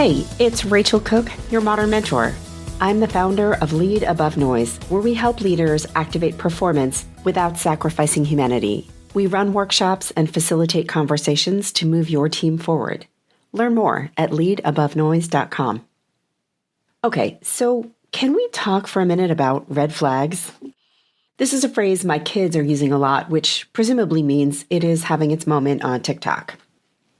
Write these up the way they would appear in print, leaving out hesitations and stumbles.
Hey, it's Rachel Cooke, your modern mentor. I'm the founder of Lead Above Noise, where we help leaders activate performance without sacrificing humanity. We run workshops and facilitate conversations to move your team forward. Learn more at leadabovenoise.com. Okay, so can we talk for a minute about red flags? This is a phrase my kids are using a lot, which presumably means it is having its moment on TikTok.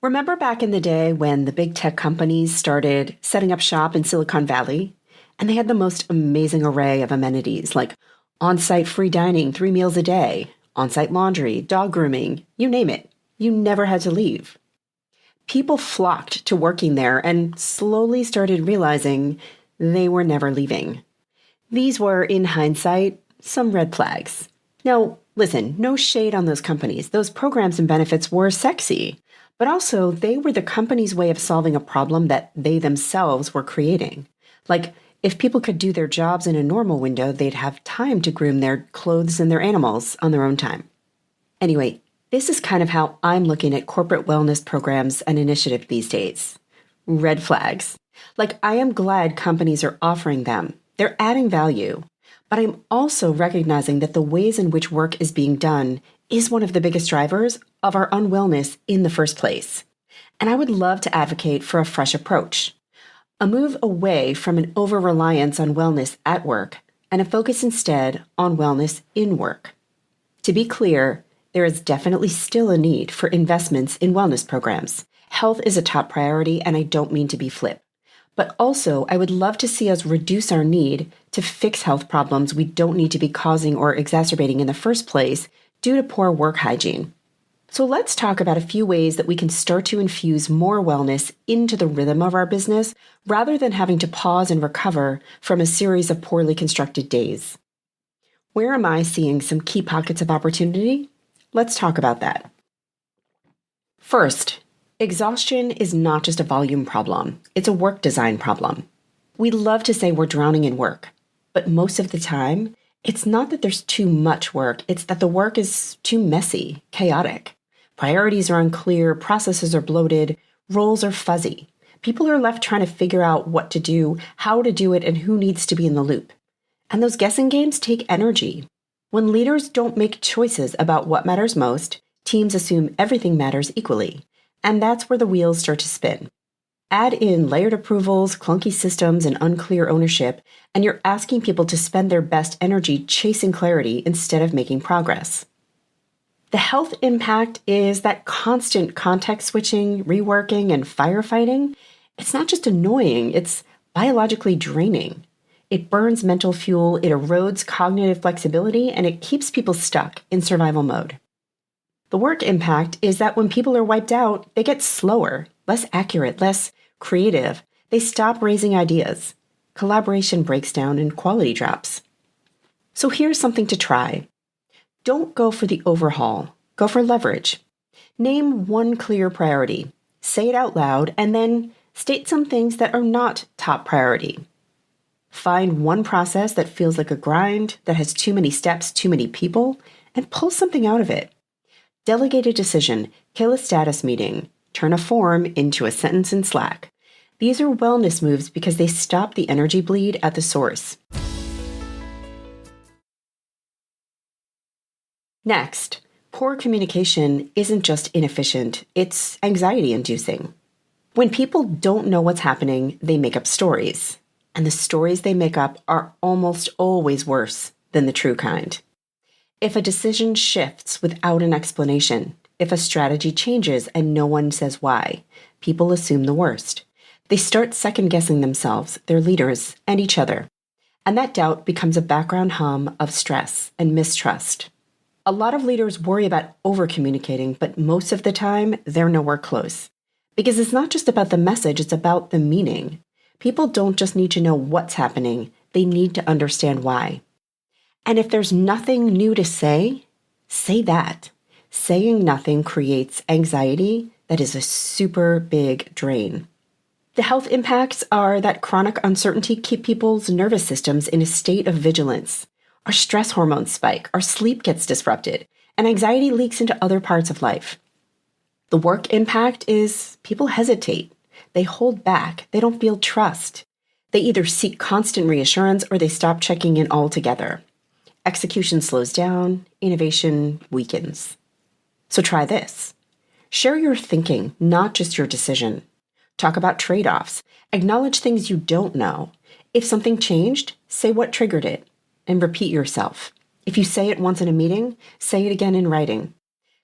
Remember back in the day when the big tech companies started setting up shop in Silicon Valley, and they had the most amazing array of amenities like on-site free dining 3 meals a day, on-site laundry, dog grooming, you name it. You never had to leave. People flocked to working there and slowly started realizing they were never leaving. These were, in hindsight, some red flags. Now, listen, no shade on those companies. Those programs and benefits were sexy. But also, they were the company's way of solving a problem that they themselves were creating. Like, if people could do their jobs in a normal window, they'd have time to groom their clothes and their animals on their own time. Anyway, this is kind of how I'm looking at corporate wellness programs and initiatives these days. Red flags. Like, I am glad companies are offering them. They're adding value. But I'm also recognizing that the ways in which work is being done is one of the biggest drivers of our unwellness in the first place. And I would love to advocate for a fresh approach, a move away from an over-reliance on wellness at work and a focus instead on wellness in work. To be clear, there is definitely still a need for investments in wellness programs. Health is a top priority, and I don't mean to be flip. But also, I would love to see us reduce our need to fix health problems we don't need to be causing or exacerbating in the first place due to poor work hygiene. So let's talk about a few ways that we can start to infuse more wellness into the rhythm of our business rather than having to pause and recover from a series of poorly constructed days. Where am I seeing some key pockets of opportunity? Let's talk about that. First, exhaustion is not just a volume problem, it's a work design problem. We love to say we're drowning in work, but most of the time, it's not that there's too much work, it's that the work is too messy, chaotic. Priorities are unclear, processes are bloated, roles are fuzzy. People are left trying to figure out what to do, how to do it, and who needs to be in the loop. And those guessing games take energy. When leaders don't make choices about what matters most, teams assume everything matters equally. And that's where the wheels start to spin. Add in layered approvals, clunky systems, and unclear ownership, and you're asking people to spend their best energy chasing clarity instead of making progress. The health impact is that constant context switching, reworking, and firefighting. It's not just annoying, it's biologically draining. It burns mental fuel, it erodes cognitive flexibility, and it keeps people stuck in survival mode. The work impact is that when people are wiped out, they get slower, less accurate, less creative. They stop raising ideas. Collaboration breaks down and quality drops. So here's something to try. Don't go for the overhaul. Go for leverage. Name one clear priority. Say it out loud, and then state some things that are not top priority. Find one process that feels like a grind, that has too many steps, too many people, and pull something out of it. Delegate a decision, kill a status meeting, turn a form into a sentence in Slack. These are wellness moves because they stop the energy bleed at the source. Next, poor communication isn't just inefficient, it's anxiety-inducing. When people don't know what's happening, they make up stories. And the stories they make up are almost always worse than the true kind. If a decision shifts without an explanation, if a strategy changes and no one says why, people assume the worst. They start second-guessing themselves, their leaders, and each other. And that doubt becomes a background hum of stress and mistrust. A lot of leaders worry about over-communicating, but most of the time, they're nowhere close. Because it's not just about the message, it's about the meaning. People don't just need to know what's happening, they need to understand why. And if there's nothing new to say, say that. Saying nothing creates anxiety that is a super big drain. The health impacts are that chronic uncertainty keep people's nervous systems in a state of vigilance. Our stress hormones spike, our sleep gets disrupted, and anxiety leaks into other parts of life. The work impact is people hesitate. They hold back. They don't feel trust. They either seek constant reassurance or they stop checking in altogether. Execution slows down, innovation weakens. So try this. Share your thinking, not just your decision. Talk about trade-offs. Acknowledge things you don't know. If something changed, say what triggered it, and repeat yourself. If you say it once in a meeting, say it again in writing.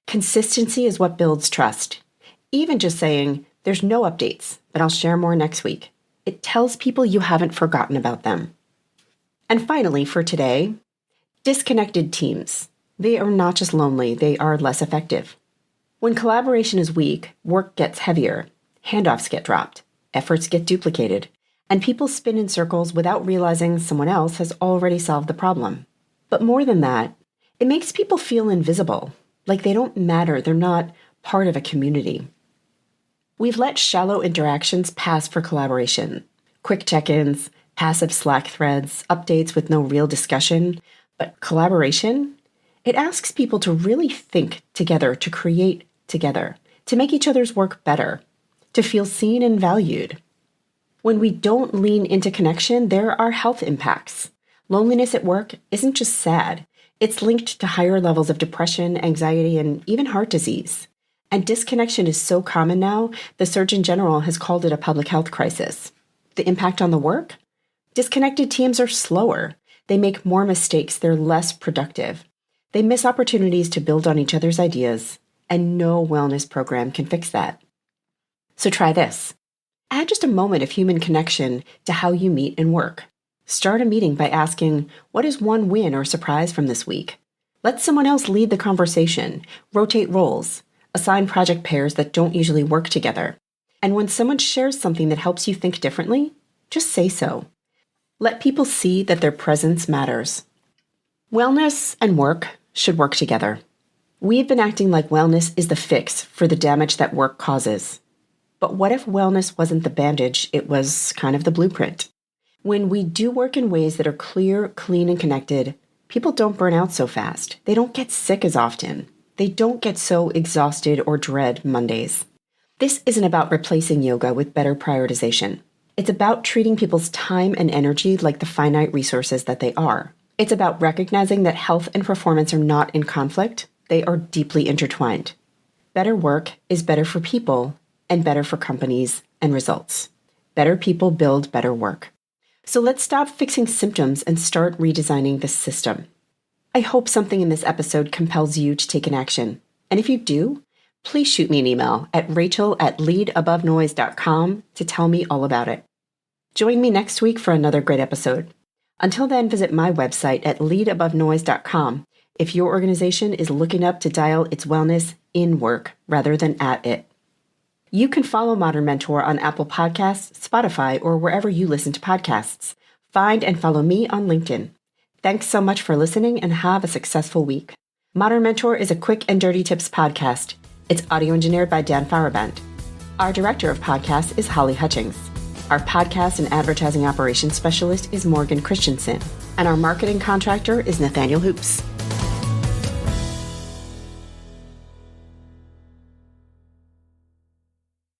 Consistency is what builds trust. Even just saying, there's no updates, but I'll share more next week. It tells people you haven't forgotten about them. And finally, for today, disconnected teams. They are not just lonely, they are less effective. When collaboration is weak, work gets heavier, handoffs get dropped, efforts get duplicated, and people spin in circles without realizing someone else has already solved the problem. But more than that, it makes people feel invisible, like they don't matter, they're not part of a community. We've let shallow interactions pass for collaboration. Quick check-ins, passive Slack threads, updates with no real discussion. But collaboration, it asks people to really think together, to create together, to make each other's work better, to feel seen and valued. When we don't lean into connection, there are health impacts. Loneliness at work isn't just sad. It's linked to higher levels of depression, anxiety, and even heart disease. And disconnection is so common now, the Surgeon General has called it a public health crisis. The impact on the work? Disconnected teams are slower. They make more mistakes. They're less productive. They miss opportunities to build on each other's ideas, and no wellness program can fix that. So try this. Add just a moment of human connection to how you meet and work. Start a meeting by asking, what is one win or surprise from this week? Let someone else lead the conversation. Rotate roles. Assign project pairs that don't usually work together. And when someone shares something that helps you think differently, just say so. Let people see that their presence matters. Wellness and work should work together. We've been acting like wellness is the fix for the damage that work causes. But what if wellness wasn't the bandage, it was kind of the blueprint? When we do work in ways that are clear, clean, and connected, people don't burn out so fast. They don't get sick as often. They don't get so exhausted or dread Mondays. This isn't about replacing yoga with better prioritization. It's about treating people's time and energy like the finite resources that they are. It's about recognizing that health and performance are not in conflict. They are deeply intertwined. Better work is better for people and better for companies and results. Better people build better work. So let's stop fixing symptoms and start redesigning the system. I hope something in this episode compels you to take an action. And if you do, please shoot me an email at rachel@leadabovenoise.com to tell me all about it. Join me next week for another great episode. Until then, visit my website at leadabovenoise.com if your organization is looking up to dial its wellness in work rather than at it. You can follow Modern Mentor on Apple Podcasts, Spotify, or wherever you listen to podcasts. Find and follow me on LinkedIn. Thanks so much for listening and have a successful week. Modern Mentor is a quick and dirty tips podcast. It's audio engineered by Dan Faraband. Our director of podcasts is Holly Hutchings. Our podcast and advertising operations specialist is Morgan Christensen. And our marketing contractor is Nathaniel Hoops.